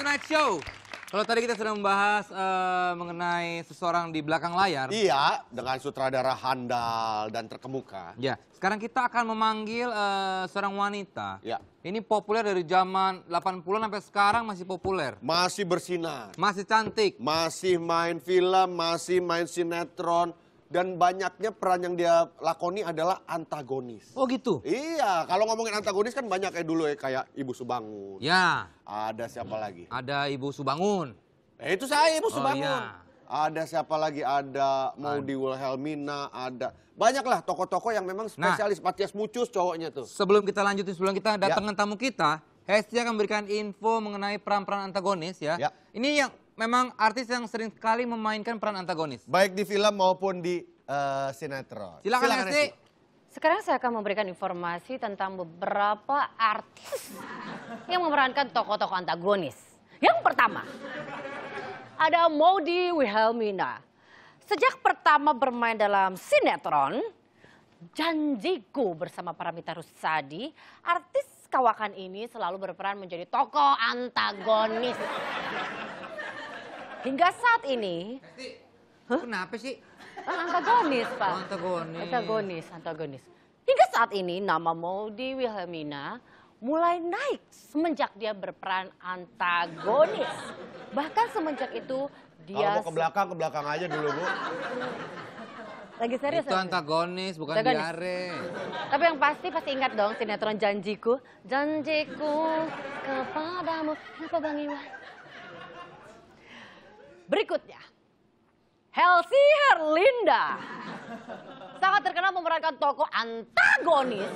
Tonight Show. Kalau tadi kita sudah membahas mengenai seseorang di belakang layar. Iya, dengan sutradara handal dan terkemuka. Ya, sekarang kita akan memanggil seorang wanita. Ya. Ini populer dari zaman 80-an sampai sekarang masih populer. Masih bersinar. Masih cantik. Masih main film, masih main sinetron. Dan banyaknya peran yang dia lakoni adalah antagonis. Oh gitu? Iya, kalau ngomongin antagonis kan banyak kayak dulu ya, kayak Ibu Subangun. Ya. Ada siapa lagi? Ada Ibu Subangun. Itu saya Ibu Subangun. Iya. Ada siapa lagi? Ada Maudy Wilhelmina, ada. Banyaklah tokoh-tokoh yang memang spesialis. Matias Mucus cowoknya tuh. Sebelum kita lanjutin, sebelum kita datangkan tamu kita, Hesti akan memberikan info mengenai peran-peran antagonis ya. Ini yang memang artis yang sering sekali memainkan peran antagonis. Baik di film maupun di sinetron. Silakan Hesti. Sekarang saya akan memberikan informasi tentang beberapa artis yang memerankan tokoh-tokoh antagonis. Yang pertama, ada Maudy Wilhelmina. Sejak pertama bermain dalam sinetron Janjiku bersama Paramitha Rusady, artis kawakan ini selalu berperan menjadi tokoh antagonis. Hingga saat ini... Kenapa sih? Antagonis, Pak. Antagonis. Hingga saat ini nama Maudy Wilhelmina mulai naik semenjak dia berperan antagonis. Bahkan semenjak itu dia... Kalau mau ke belakang aja dulu, Bu. Lagi serius? Itu antagonis, bukan diare. Tapi yang pasti ingat dong sinetron Janjiku. Janjiku kepadamu. Kenapa Bang Iwan? Berikutnya, Helsi Herlinda. Sangat terkenal memerankan tokoh antagonis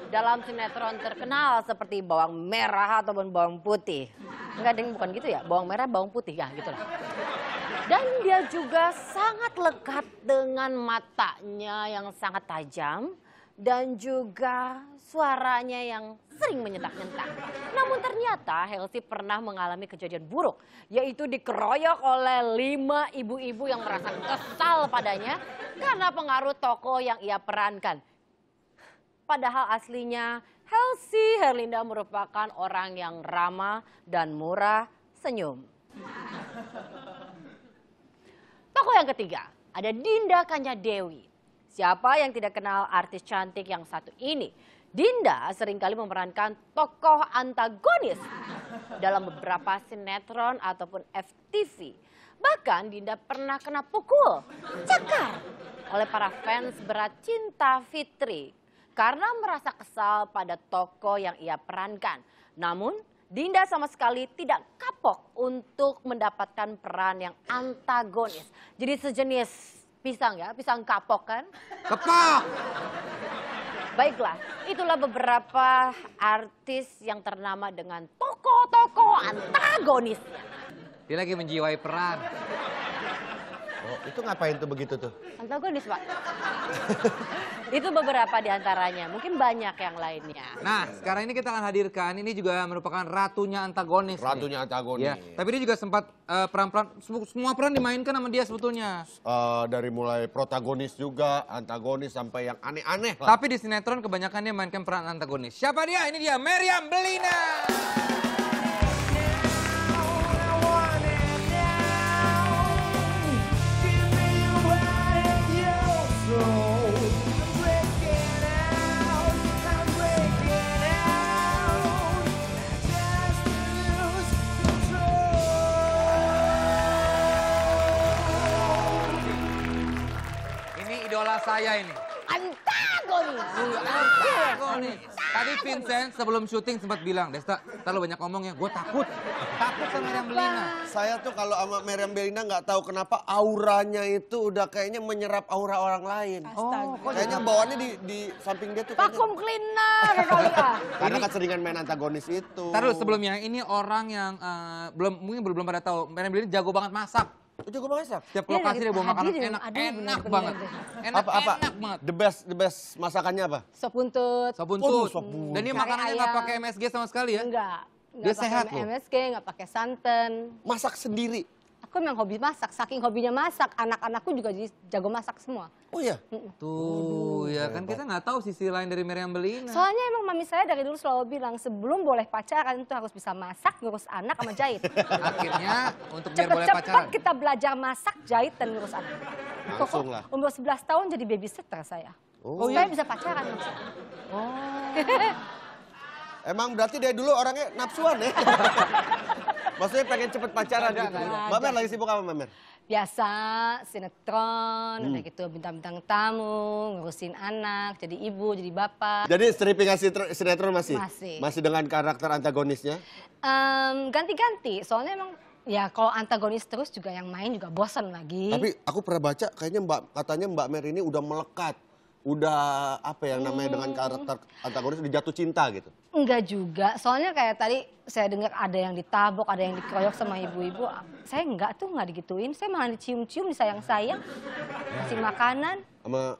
dalam sinetron terkenal seperti Bawang Merah ataupun Bawang Putih. Enggak, bukan gitu ya, Bawang Merah, Bawang Putih, ya gitulah. Dan dia juga sangat lekat dengan matanya yang sangat tajam dan juga suaranya yang sering menyentak-nyentak. Namun ternyata Helsi pernah mengalami kejadian buruk, yaitu dikeroyok oleh 5 ibu-ibu yang merasa kesal padanya karena pengaruh tokoh yang ia perankan. Padahal aslinya Helsi Herlinda merupakan orang yang ramah dan murah senyum. Tokoh yang ketiga, ada Dinda Kanyadewi. Siapa yang tidak kenal artis cantik yang satu ini? Dinda seringkali memerankan tokoh antagonis dalam beberapa sinetron ataupun FTV. Bahkan Dinda pernah kena pukul, cekar oleh para fans berat cinta Fitri karena merasa kesal pada tokoh yang ia perankan. Namun Dinda sama sekali tidak kapok untuk mendapatkan peran yang antagonis. Jadi sejenis pisang ya, pisang kapok kan? Kapok! Baiklah, itulah beberapa artis yang ternama dengan tokoh-tokoh antagonisnya. Dia lagi menjiwai peran. Oh, itu ngapain tuh begitu tuh? Antagonis, Pak. Itu beberapa di antaranya, mungkin banyak yang lainnya. Nah, sekarang ini kita akan hadirkan, ini juga merupakan ratunya antagonis. Ratunya antagonis. Ya, tapi dia juga sempat peran-peran, semua peran dimainkan sama dia sebetulnya. Dari mulai protagonis juga, antagonis sampai yang aneh-aneh lah. Tapi di sinetron kebanyakan dia mainkan peran antagonis. Siapa dia? Ini dia, Meriam Bellina. Idola saya ini. Antagonis. Tadi Vincent sebelum syuting sempat bilang, Desta, terlalu banyak ngomong ya, gue takut. Takut sama Meriam Bellina. Saya tuh kalau sama Meriam Bellina nggak tahu kenapa auranya itu udah kayaknya menyerap aura orang lain. Kayaknya bawaannya di samping dia tuh Vacuum cleaner kali ya. Karena keseringan main antagonis itu. Taruh sebelumnya, ini orang yang mungkin belum pada tahu, Meriam Bellina jago banget masak. Jago masak. Setiap lokasi dia bawa makanan enak banget. Enak banget. The best masakannya apa? Sop buntut. Sop buntut. Dan dia makanannya nggak pakai MSG sama sekali ya? Enggak. Dia sehat pakai loh. MSG, nggak pakai santan. Masak sendiri. Aku Aku memang hobi masak, saking hobinya masak, anak-anakku juga jadi jago masak semua. Oh iya? Tuh, ya kan kita nggak tahu sisi lain dari Meriam Bellina. Soalnya emang mami saya dari dulu selalu bilang sebelum boleh pacaran itu harus bisa masak, ngurus anak sama jahit. Akhirnya untuk biar boleh Cepet-cepet pacaran. kita belajar masak, jahit dan ngurus anak. Langsung lah. Umur 11 tahun jadi babysitter saya. Oh, Saya bisa pacaran maksudnya. Emang berarti dari dulu orangnya nafsuan ya? Maksudnya pengen cepet pacaran gitu. Mbak Mer lagi sibuk apa Mbak Mer? Biasa, sinetron, udah gitu bintang-bintang tamu, ngurusin anak, jadi ibu, jadi bapak. Jadi stripping sinetron masih? Masih. Masih dengan karakter antagonisnya? Ganti-ganti, soalnya emang ya kalau antagonis terus juga yang main juga bosan lagi. Tapi aku pernah baca kayaknya katanya Mbak Mer ini udah melekat. Udah apa yang namanya dengan karakter antagonis udah jatuh cinta gitu. Enggak juga, soalnya kayak tadi saya dengar ada yang ditabok, ada yang dikeroyok sama ibu-ibu. Saya enggak digituin, saya malah dicium-cium, disayang-sayang. Kasih makanan,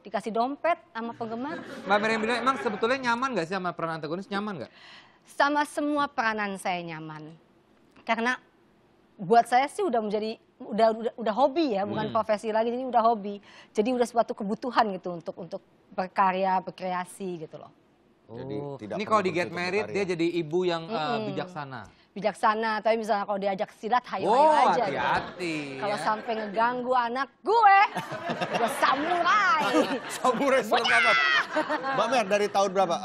dikasih dompet sama penggemar. Mbak Meriam Bellina emang sebetulnya nyaman nggak sih sama peran antagonis? Nyaman nggak? Sama semua peranan saya nyaman. Karena buat saya sih udah menjadi udah hobi ya, bukan profesi lagi, jadi udah hobi. Jadi udah suatu kebutuhan gitu untuk berkarya, berkreasi gitu loh. Jadi tidak Ini pernah kalau di Get berhenti untuk Married berkarya. dia jadi ibu yang bijaksana. Bijaksana, tapi misalnya kalau diajak silat hayu-hayu Oh, aja. hati-hati. Kalau ya. sampai ngeganggu anak gue samurai. Samurai serem banget. Mbak Mer dari tahun berapa?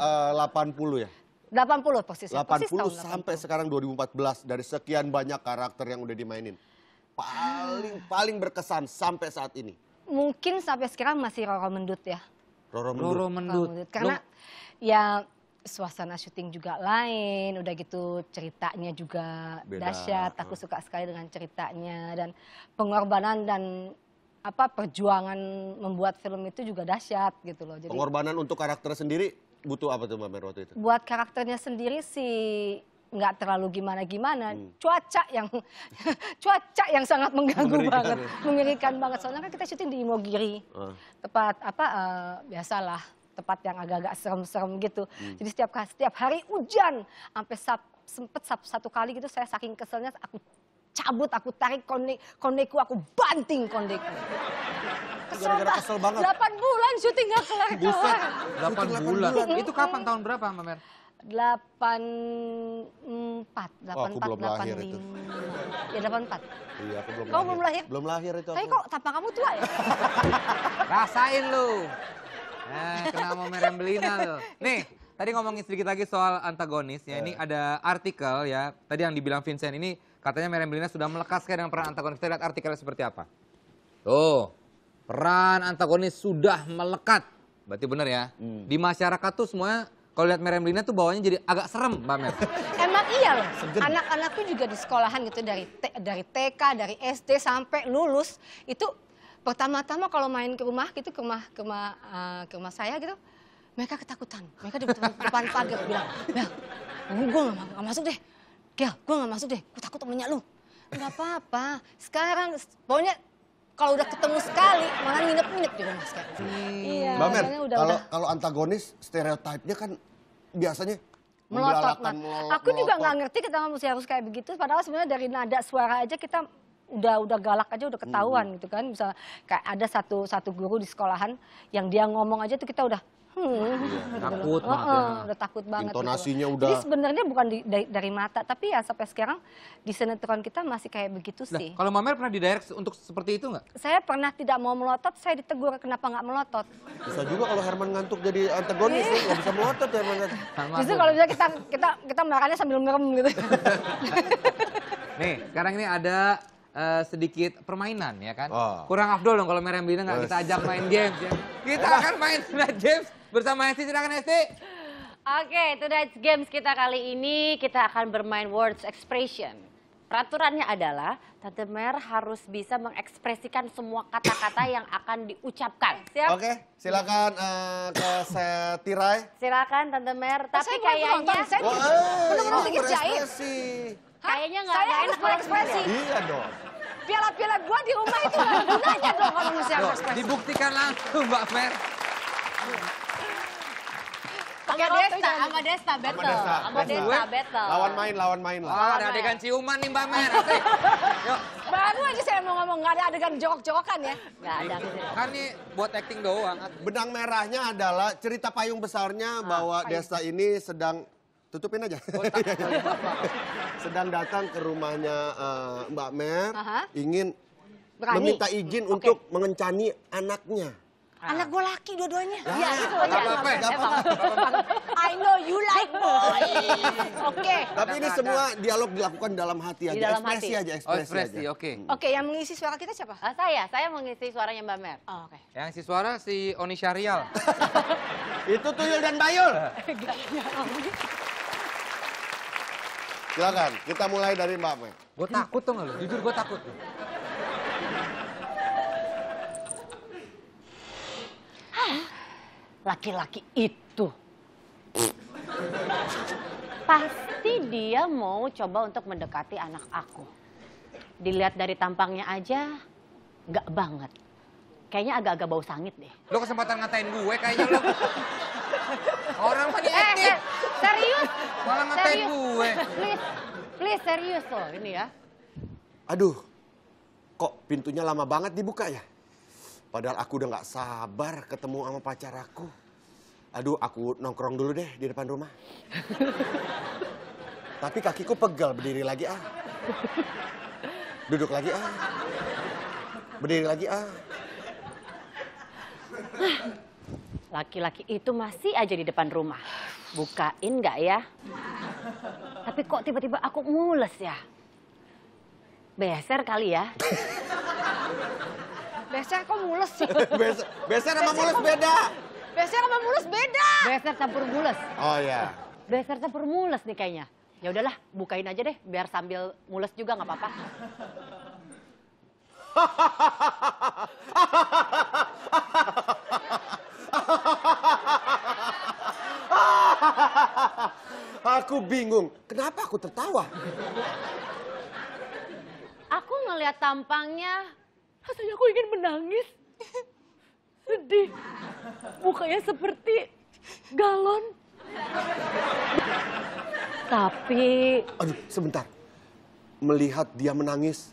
80 ya? 80 persisnya. 80 tahun sampai sekarang 2014 dari sekian banyak karakter yang udah dimainin. Paling berkesan sampai saat ini. Mungkin sampai sekarang masih Roro Mendut ya. Roro Mendut. Roro Roro Mendut. Mendut. Karena ya suasana syuting juga lain, udah gitu ceritanya juga Beda. dahsyat. Aku suka sekali dengan ceritanya dan pengorbanan dan perjuangan membuat film itu juga dahsyat gitu loh. Jadi Pengorbanan untuk karakter sendiri butuh apa tuh Mbak Mer waktu itu? buat karakternya sendiri sih nggak terlalu gimana-gimana. Cuaca yang sangat mengganggu banget, mengerikan banget. Soalnya kan kita syuting di Imogiri, tempat biasalah tempat yang agak-agak serem-serem gitu. Jadi setiap hari hujan, sampai sempet satu kali gitu saya saking keselnya aku cabut, aku tarik kondeku, aku banting kondeku. Gara-gara kesel banget. 8 bulan syuting gak kelar-kelar. 8 bulan. Itu kapan tahun berapa Mbak Mer? 84, aku belum lahir 85. itu. Ya 84. Iya, aku belum Kamu lahir. belum lahir? Belum lahir itu Tapi aku. kok tampang kamu tua ya? Rasain lu. Kena sama Meriam Bellina lu. Nih, tadi ngomongin sedikit lagi soal antagonis ya. Ini ada artikel ya. Tadi yang dibilang Vincent ini katanya Meriam Bellina sudah melekat sekali dengan peran antagonis. Kita lihat artikelnya seperti apa. Tuh, peran antagonis sudah melekat. Berarti benar ya. Di masyarakat tuh semuanya kalau lihat Meriam Bellina tuh bawahnya jadi agak serem Mbak Mer. Emang iya loh. Anak-anakku juga di sekolahan gitu dari TK, dari SD sampai lulus itu pertama-tama kalau main ke rumah gitu ke rumah saya gitu mereka ketakutan. Mereka di depan pagar bilang, "Bel, gue gak masuk deh. Gel, gue gak masuk deh. Gue takut temennya lu." Gak apa-apa. Sekarang pokoknya kalau udah ketemu sekali malah nginep-nginep di rumah sekarang. Iya, Mbak Mer, makanya udah. kalau antagonis stereotipnya kan biasanya Melotot. membelalakkan, Aku juga melotot. nggak ngerti kenapa mesti harus kayak begitu. Padahal sebenarnya dari nada suara aja kita udah galak aja udah ketahuan gitu kan. Misalnya kayak ada satu guru di sekolahan yang dia ngomong aja tuh kita udah Takut banget ya. udah takut banget. Intonasinya gitu. udah. Jadi sebenarnya bukan dari mata, tapi ya sampai sekarang di sinetron kita masih kayak begitu Nah, sih. kalau Mbak Mer pernah didirect untuk seperti itu nggak? Saya pernah tidak mau melotot, saya ditegur kenapa nggak melotot. Bisa juga kalau Herman ngantuk jadi antagonis ya, nggak bisa melotot ya Herman. Justru kalau misalnya kita marahnya sambil merem gitu. Nih, sekarang ini ada sedikit permainan ya kan. Oh. Kurang afdol dong kalau Meriam Bellina nggak kita ajak main games ya. Kita akan main games bersama Hesti. Silakan Hesti. Oke, Today's Games kita kali ini kita akan bermain words expression. Peraturannya adalah Tante Mer harus bisa mengekspresikan semua kata-kata yang akan diucapkan. Siap? Oke, silakan ke Tirai. Silakan Tante Mer. Tapi Wah, kayaknya ini sedikit jahit. berekspresi. Kayaknya nggak enak berekspresi. Iya dong. Piala-piala gua di rumah itu nggak ada gunanya dong kalau mesti Loh, berekspresi. dibuktikan langsung Mbak Mer. Pakai Desta, sama Desta battle. Sama Desta battle. Lawan main lah. Oh, ada adegan ciuman nih Mbak Mer. Hesti. Yuk. baru aja saya mau ngomong nggak ada adegan jokok-jokokan ya. Nggak ada. Kan ini buat acting doang. Benang merahnya adalah cerita payung besarnya bahwa Desta ini sedang tutupin aja. Sedang datang ke rumahnya Mbak Mer, ingin Berani. meminta izin untuk mengencani anaknya. Anak gue laki dua-duanya. Iya, itu Nggak ya. apa-apa ya? I know you like boys. Oke. Tapi ini semua dialog dilakukan dalam hati Di aja, dalam ekspresi hati. aja, Oh, ekspresi ekspresi, aja. oke. Oke, yang mengisi suara kita siapa? Saya mengisi suaranya Mbak Mer. Oh, oke. Yang si suara si Oni Syarial. Itu Tuyul dan Bayul. Silakan, kita mulai dari Mbak Mer. Gue takut tuh nggak lu? Jujur gue takut. Laki-laki itu. Pasti dia mau coba untuk mendekati anak aku. Dilihat dari tampangnya aja, nggak banget. Kayaknya agak-agak bau sangit deh. Lo kesempatan ngatain gue kayaknya lo. Orang mah diaktif. Serius? Malah ngatain Serius. gue. Please serius loh ini ya. Aduh, kok pintunya lama banget dibuka ya? Padahal aku udah gak sabar ketemu sama pacar aku. Aduh, aku nongkrong dulu deh di depan rumah. Tapi kakiku pegal, berdiri lagi ah. Duduk lagi ah. Berdiri lagi ah. Laki-laki itu masih aja di depan rumah. Bukain nggak ya? Tapi kok tiba-tiba aku mules ya? Beser kali ya? Biasanya kok mules sih. Beser sama mulus beda. Biasanya sama mulus beda. Beser campur mules. Oh ya. Beser campur mules nih kayaknya. Ya udahlah, bukain aja deh biar sambil mules juga nggak apa-apa. Aku bingung, kenapa aku tertawa? Aku ngelihat tampangnya, rasanya aku ingin menangis. Sedih. Mukanya seperti galon. Tapi... Aduh, sebentar. Melihat dia menangis,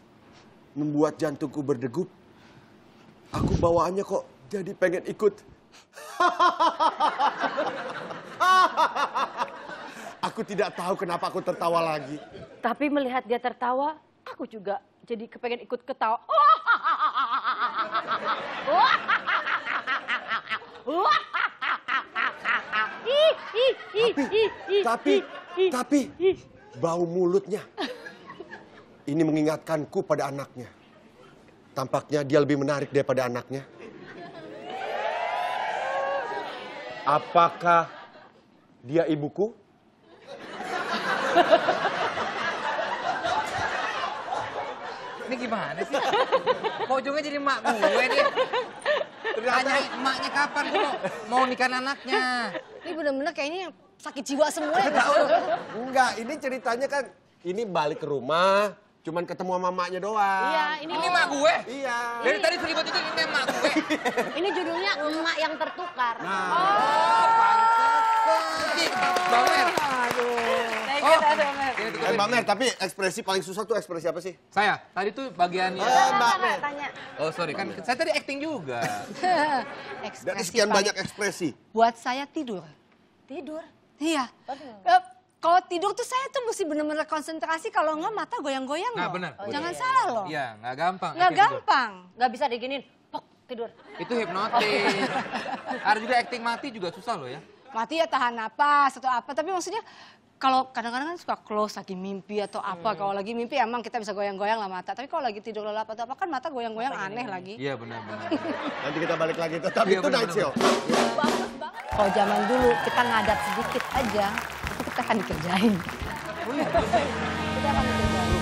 membuat jantungku berdegup. Aku bawaannya kok jadi pengen ikut. Aku tidak tahu kenapa aku tertawa lagi. Tapi melihat dia tertawa, aku juga jadi kepengen ikut ketawa. Tapi, bau mulutnya. Ini mengingatkanku pada anaknya. Tampaknya dia lebih menarik daripada anaknya. Apakah dia ibuku? Ini gimana sih? Kok ujungnya jadi emak gue nih? Tanyain emaknya kapan gue mau nikahin anaknya. Ini bener-bener kayaknya yang sakit jiwa semua ya. Enggak, ini ceritanya kan ini balik ke rumah, cuman ketemu sama mamanya doang. Iya, Ini emak gue? Iya. Dari tadi seribut itu ini emak gue. Ini judulnya Emak yang Tertukar. Oh, pantesan. Bang Mer. Mbak Mer, tapi ekspresi paling susah tuh ekspresi apa sih? Saya, tadi tuh bagiannya. Mbak Mer. Tanya. Oh sorry, kan saya tadi acting juga. Ekspresi Dari sekian paling- banyak ekspresi. Buat saya tidur. Tidur. Iya. Kalau tidur tuh saya tuh mesti bener-bener konsentrasi, kalau enggak mata goyang-goyang Nah, loh. benar. Jangan salah loh. Iya, nggak gampang. Nggak acting tidur. gampang. Nggak bisa diginin. Pok, tidur. Itu hipnotis. Ada juga acting mati juga susah loh ya. Mati ya tahan napas atau apa, tapi maksudnya kalau kadang-kadang kan suka close lagi mimpi atau apa. Kalau lagi mimpi emang kita bisa goyang-goyang lah mata, tapi kalau lagi tidur lelap atau apa kan mata goyang-goyang aneh lagi. Iya benar-benar. Nanti kita balik lagi, tetap Iya, itu benar, Night Show. Kalau zaman dulu kita ngadat sedikit aja, itu kita akan dikerjain. Kita akan dikerjain.